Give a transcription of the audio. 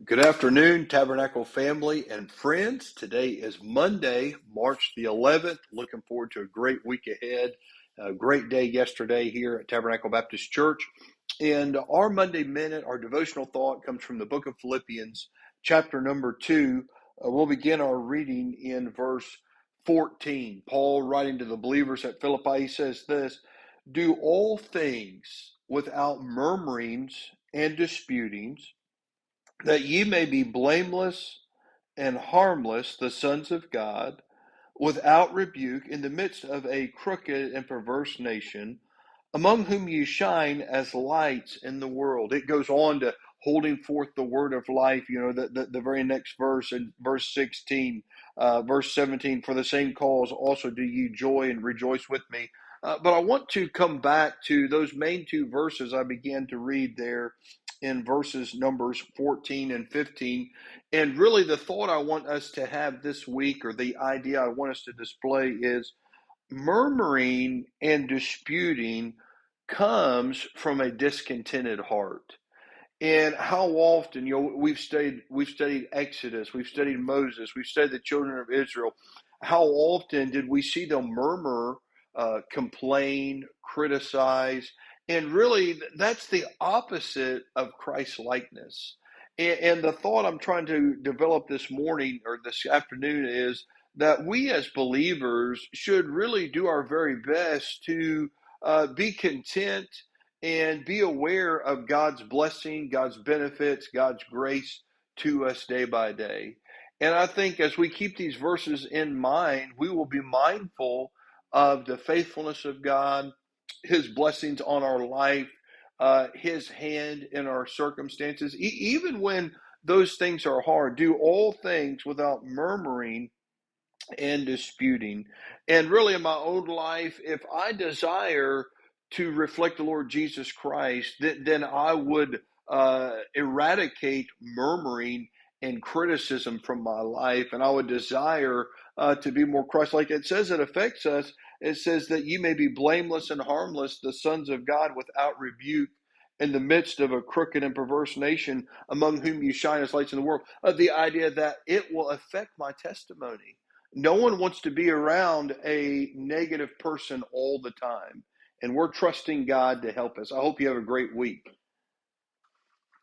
Good afternoon, Tabernacle family and friends. Today is Monday, March the 11th. Looking forward to a great week ahead. A great day yesterday here at Tabernacle Baptist Church. And our Monday Minute, our devotional thought comes from the book of Philippians, chapter number 2. We'll begin our reading in verse 14. Paul, writing to the believers at Philippi, he says this: "Do all things without murmurings and disputings, that ye may be blameless and harmless, the sons of God, without rebuke, in the midst of a crooked and perverse nation, among whom ye shine as lights in the world." It goes on to holding forth the word of life. The very next verse, in verse 16, verse 17, "For the same cause also do ye joy and rejoice with me." But I want to come back to those main two verses I began to read there in verses numbers 14 and 15. And really the thought I want us to have this week, or the idea I want us to display, is murmuring and disputing comes from a discontented heart. And how often, we've studied Exodus, we've studied Moses, we've studied the children of Israel. How often did we see them murmur, complain, criticize? And really, that's the opposite of Christ likeness. And the thought I'm trying to develop this morning or this afternoon is that we as believers should really do our very best to be content and be aware of God's blessing, God's benefits, God's grace to us day by day. And I think as we keep these verses in mind, we will be mindful of the faithfulness of God, His blessings on our life, His hand in our circumstances, even when those things are hard. Do all things without murmuring and disputing. And really, in my own life, if I desire to reflect the Lord Jesus Christ, then I would eradicate murmuring and criticism from my life, and I would desire to be more Christ-like. It says it affects us. It says that you may be blameless and harmless, the sons of God, without rebuke, in the midst of a crooked and perverse nation, among whom you shine as lights in the world. The idea that it will affect my testimony. No one wants to be around a negative person all the time. And we're trusting God to help us. I hope you have a great week.